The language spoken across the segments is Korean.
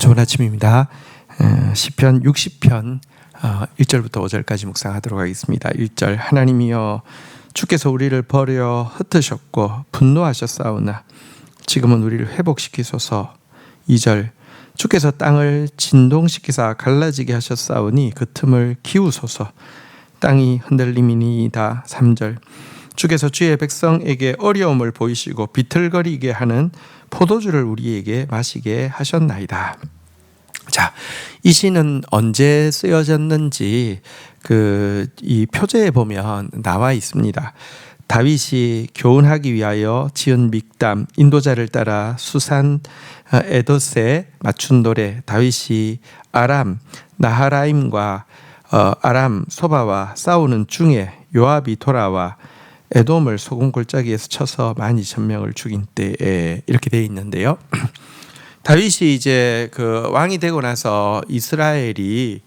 좋은 아침입니다. 시편 60편 1절부터 5절까지 묵상하도록 하겠습니다. 1절 하나님이여 주께서 우리를 버려 흩으셨고 분노하셨사오나 지금은 우리를 회복시키소서. 2절 주께서 땅을 진동시키사 갈라지게 하셨사오니 그 틈을 키우소서. 땅이 흔들림이니이다. 3절 주께서 주의 백성에게 어려움을 보이시고 비틀거리게 하는 포도주를 우리에게 마시게 하셨나이다. 자, 이 시는 언제 쓰여졌는지 이 표제에 보면 나와 있습니다. 다윗이 교훈하기 위하여 지은 믹담, 인도자를 따라 수산 에도스에 맞춘 노래, 다윗이 아람 나하라임과 아람 소바와 싸우는 중에 요압이 돌아와 에돔을 소금 골짜기에서 쳐서 12,000명을 죽인 때에 이렇게 되어 있는데요. 다윗이 이제 왕이 되고 나서 이스라엘이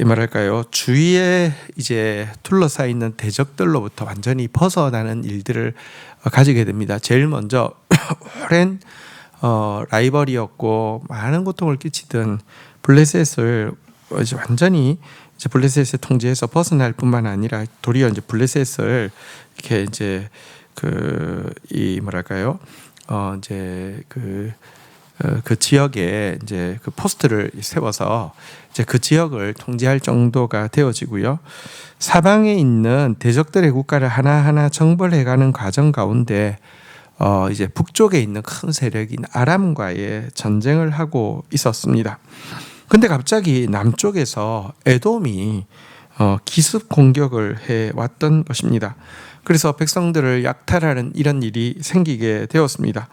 뭐랄까요, 주위에 이제 둘러싸여 있는 대적들로부터 완전히 벗어나는 일들을 가지게 됩니다. 제일 먼저 오랜 라이벌이었고 많은 고통을 끼치던 블레셋을 이제 완전히 이제 블레셋의 통제에서 벗어날 뿐만 아니라 도리어 이제 블레셋을 이렇게 이제 그 지역에 이제 그 포스트를 세워서 이제 그 지역을 통제할 정도가 되어지고요. 사방에 있는 대적들의 국가를 하나하나 정벌해가는 과정 가운데 이제 북쪽에 있는 큰 세력인 아람과의 전쟁을 하고 있었습니다. 근데 갑자기 남쪽에서 에돔이 기습 공격을 해 왔던 것입니다. 그래서 백성들을 약탈하는 이런 일이 생기게 되었습니다.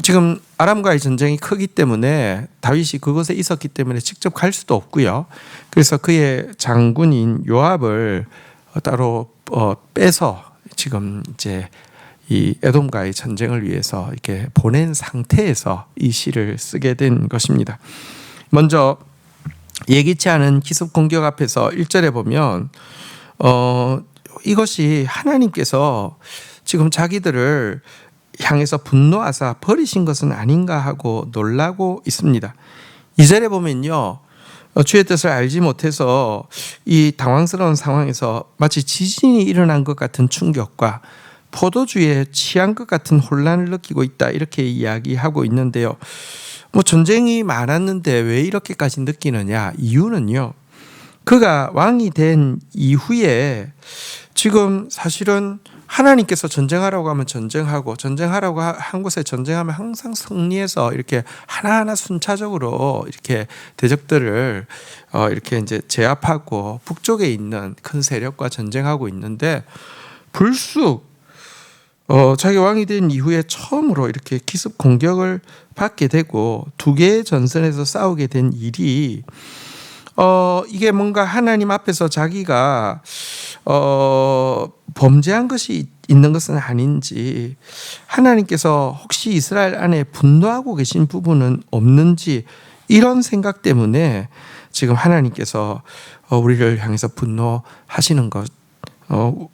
지금 아람과의 전쟁이 크기 때문에 다윗이 그곳에 있었기 때문에 직접 갈 수도 없고요. 그래서 그의 장군인 요압을 따로 빼서 지금 이제 이 에돔과의 전쟁을 위해서 이렇게 보낸 상태에서 이 시를 쓰게 된 것입니다. 먼저 예기치 않은 기습 공격 앞에서 1절에 보면 이것이 하나님께서 지금 자기들을 향해서 분노하사 버리신 것은 아닌가 하고 놀라고 있습니다. 2절에 보면요, 주의 뜻을 알지 못해서 이 당황스러운 상황에서 마치 지진이 일어난 것 같은 충격과 포도주에 취한 것 같은 혼란을 느끼고 있다, 이렇게 이야기하고 있는데요. 전쟁이 많았는데 왜 이렇게까지 느끼느냐? 이유는요, 그가 왕이 된 이후에 지금 사실은 하나님께서 전쟁하라고 하면 전쟁하고, 전쟁하라고 한 곳에 전쟁하면 항상 승리해서 이렇게 하나하나 순차적으로 이렇게 대적들을 이렇게 이제 제압하고 북쪽에 있는 큰 세력과 전쟁하고 있는데, 불쑥 자기 왕이 된 이후에 처음으로 이렇게 기습 공격을 받게 되고 두 개의 전선에서 싸우게 된 일이 이게 뭔가 하나님 앞에서 자기가 범죄한 것이 있는 것은 아닌지, 하나님께서 혹시 이스라엘 안에 분노하고 계신 부분은 없는지, 이런 생각 때문에 지금 하나님께서 우리를 향해서 분노하시는 것.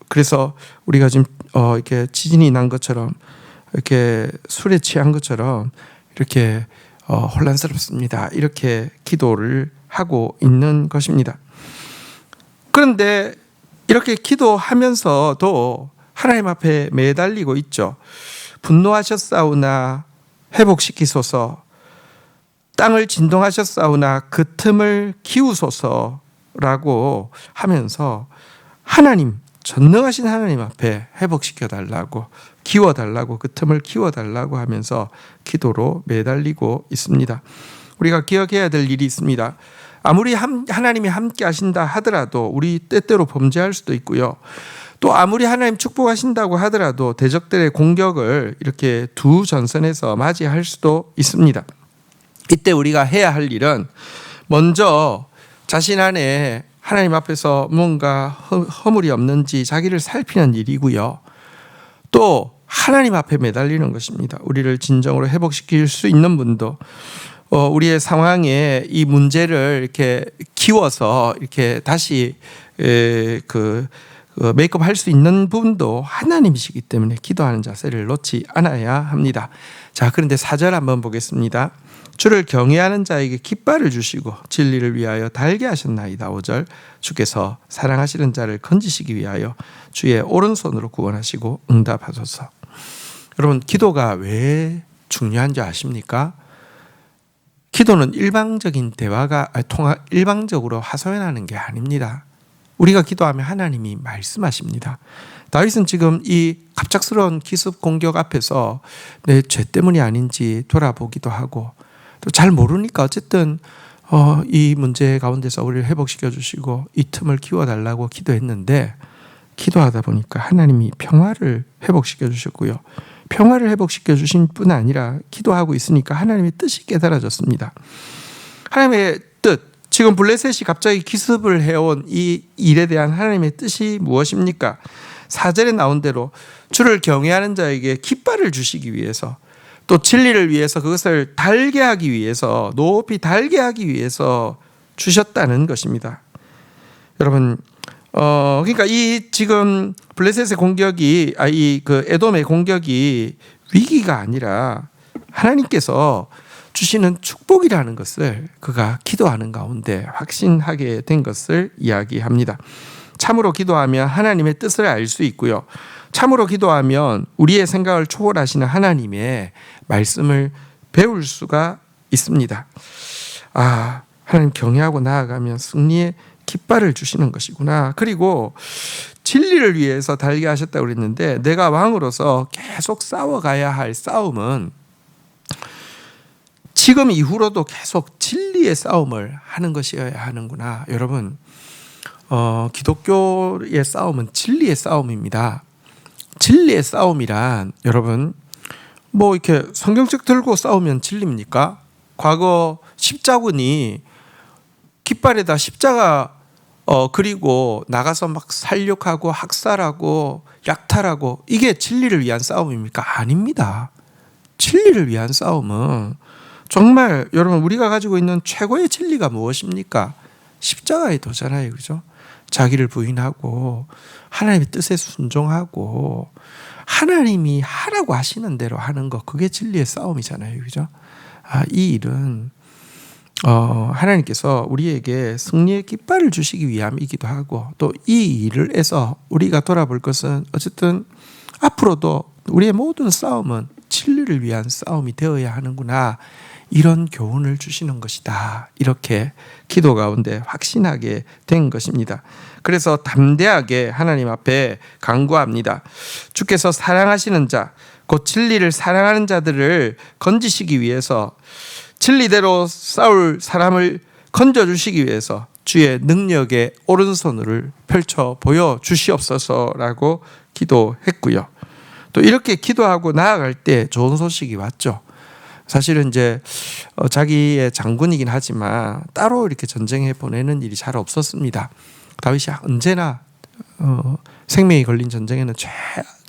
그래서 우리가 지금 이렇게 지진이 난 것처럼, 이렇게 술에 취한 것처럼 이렇게 혼란스럽습니다, 이렇게 기도를 하고 있는 것입니다. 그런데 이렇게 기도하면서도 하나님 앞에 매달리고 있죠. 분노하셨사오나 회복시키소서, 땅을 진동하셨사오나 그 틈을 키우소서라고 하면서 하나님, 전능하신 하나님 앞에 회복시켜달라고, 키워달라고, 그 틈을 키워달라고 하면서 기도로 매달리고 있습니다. 우리가 기억해야 될 일이 있습니다. 아무리 하나님이 함께 하신다 하더라도 우리 때때로 범죄할 수도 있고요. 또 아무리 하나님 축복하신다고 하더라도 대적들의 공격을 이렇게 두 전선에서 맞이할 수도 있습니다. 이때 우리가 해야 할 일은 먼저 자신 안에 하나님 앞에서 뭔가 허물이 없는지 자기를 살피는 일이고요. 또 하나님 앞에 매달리는 것입니다. 우리를 진정으로 회복시킬 수 있는 분도, 우리의 상황에 이 문제를 이렇게 키워서 이렇게 다시 메이크업 할 수 있는 부분도 하나님이시기 때문에 기도하는 자세를 놓지 않아야 합니다. 자, 그런데 4절 한번 보겠습니다. 주를 경외하는 자에게 깃발을 주시고 진리를 위하여 달게 하셨나이다. 5절 주께서 사랑하시는 자를 건지시기 위하여 주의 오른손으로 구원하시고 응답하소서. 여러분, 기도가 왜 중요한 줄 아십니까? 기도는 일방적인 일방적으로 하소연하는 게 아닙니다. 우리가 기도하면 하나님이 말씀하십니다. 다윗은 지금 이 갑작스러운 기습 공격 앞에서 내 죄 때문이 아닌지 돌아보기도 하고 또 잘 모르니까 어쨌든 이 문제 가운데서 우리를 회복시켜 주시고 이 틈을 키워달라고 기도했는데 기도하다 보니까 하나님이 평화를 회복시켜 주셨고요. 평화를 회복시켜 주신 뿐 아니라 기도하고 있으니까 하나님의 뜻이 깨달아졌습니다. 하나님의 뜻, 지금 블레셋이 갑자기 기습을 해온 이 일에 대한 하나님의 뜻이 무엇입니까? 4절에 나온 대로 주를 경외하는 자에게 깃발을 주시기 위해서 또 진리를 위해서 그것을 달게 하기 위해서 높이 달게 하기 위해서 주셨다는 것입니다. 여러분, 그러니까 이 지금 블레셋의 공격이 에돔의 공격이 위기가 아니라 하나님께서 주시는 축복이라는 것을 그가 기도하는 가운데 확신하게 된 것을 이야기합니다. 참으로 기도하면 하나님의 뜻을 알 수 있고요. 참으로 기도하면 우리의 생각을 초월하시는 하나님의 말씀을 배울 수가 있습니다. 하나님 경외하고 나아가면 승리의 깃발을 주시는 것이구나. 그리고 진리를 위해서 달게 하셨다고 그랬는데 내가 왕으로서 계속 싸워가야 할 싸움은 지금 이후로도 계속 진리의 싸움을 하는 것이어야 하는구나. 여러분, 기독교의 싸움은 진리의 싸움입니다. 진리의 싸움이란 여러분 이렇게 성경책 들고 싸우면 진리입니까? 과거 십자군이 깃발에다 십자가 그리고 나가서 막 살육하고 학살하고 약탈하고 이게 진리를 위한 싸움입니까? 아닙니다. 진리를 위한 싸움은 정말 여러분 우리가 가지고 있는 최고의 진리가 무엇입니까? 십자가의 도잖아요. 그죠? 자기를 부인하고 하나님의 뜻에 순종하고 하나님이 하라고 하시는 대로 하는 것, 그게 진리의 싸움이잖아요. 그죠? 이 일은 하나님께서 우리에게 승리의 깃발을 주시기 위함이기도 하고 또 이 일을 해서 우리가 돌아볼 것은 어쨌든 앞으로도 우리의 모든 싸움은 진리를 위한 싸움이 되어야 하는구나, 이런 교훈을 주시는 것이다. 이렇게 기도 가운데 확신하게 된 것입니다. 그래서 담대하게 하나님 앞에 간구합니다. 주께서 사랑하시는 자, 곧 진리를 사랑하는 자들을 건지시기 위해서, 진리대로 싸울 사람을 건져주시기 위해서 주의 능력의 오른손을 펼쳐 보여주시옵소서라고 기도했고요. 또 이렇게 기도하고 나아갈 때 좋은 소식이 왔죠. 사실은 이제 자기의 장군이긴 하지만 따로 이렇게 전쟁에 보내는 일이 잘 없었습니다. 다윗이 언제나 생명이 걸린 전쟁에는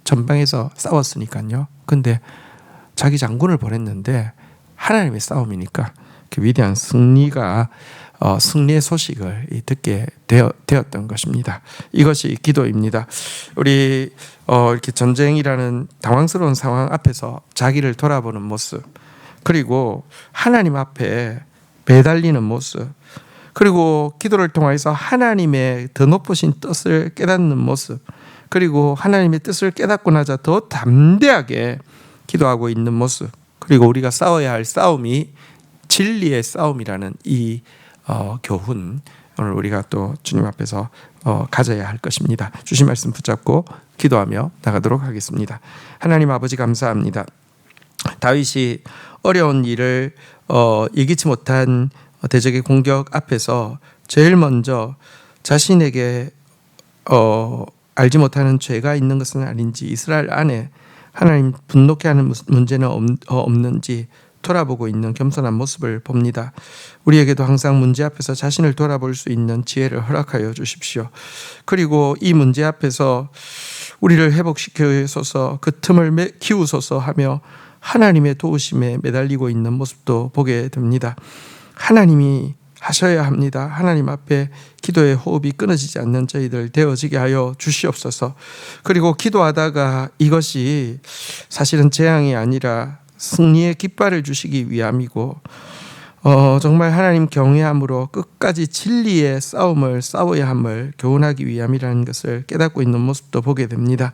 전방에서 싸웠으니까요. 근데 자기 장군을 보냈는데 하나님의 싸움이니까 그 위대한 승리의 소식을 듣게 되었던 것입니다. 이것이 기도입니다. 우리 이렇게 전쟁이라는 당황스러운 상황 앞에서 자기를 돌아보는 모습, 그리고 하나님 앞에 매달리는 모습, 그리고 기도를 통해서 하나님의 더 높으신 뜻을 깨닫는 모습, 그리고 하나님의 뜻을 깨닫고 나자 더 담대하게 기도하고 있는 모습, 그리고 우리가 싸워야 할 싸움이 진리의 싸움이라는 이 교훈, 오늘 우리가 또 주님 앞에서 가져야 할 것입니다. 주신 말씀 붙잡고 기도하며 나가도록 하겠습니다. 하나님 아버지 감사합니다. 다윗이 어려운 일을 예기치 못한 대적의 공격 앞에서 제일 먼저 자신에게 알지 못하는 죄가 있는 것은 아닌지, 이스라엘 안에 하나님 분노케 하는 문제는 없는지 돌아보고 있는 겸손한 모습을 봅니다. 우리에게도 항상 문제 앞에서 자신을 돌아볼 수 있는 지혜를 허락하여 주십시오. 그리고 이 문제 앞에서 우리를 회복시켜소서, 그 틈을 키우소서 하며 하나님의 도우심에 매달리고 있는 모습도 보게 됩니다. 하나님이 하셔야 합니다. 하나님 앞에 기도의 호흡이 끊어지지 않는 저희들 되어지게 하여 주시옵소서. 그리고 기도하다가 이것이 사실은 재앙이 아니라 승리의 깃발을 주시기 위함이고 정말 하나님 경외함으로 끝까지 진리의 싸움을 싸워야 함을 교훈하기 위함이라는 것을 깨닫고 있는 모습도 보게 됩니다.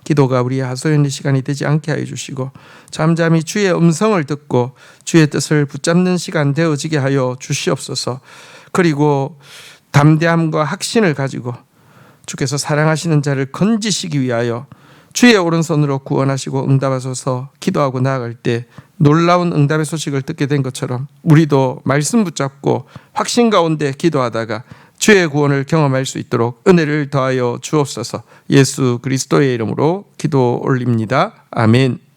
기도가 우리의 하소연의 시간이 되지 않게 하여 주시고 잠잠히 주의 음성을 듣고 주의 뜻을 붙잡는 시간 되어지게 하여 주시옵소서. 그리고 담대함과 확신을 가지고 주께서 사랑하시는 자를 건지시기 위하여 주의 오른손으로 구원하시고 응답하소서 기도하고 나아갈 때 놀라운 응답의 소식을 듣게 된 것처럼 우리도 말씀 붙잡고 확신 가운데 기도하다가 주의 구원을 경험할 수 있도록 은혜를 더하여 주옵소서. 예수 그리스도의 이름으로 기도 올립니다. 아멘.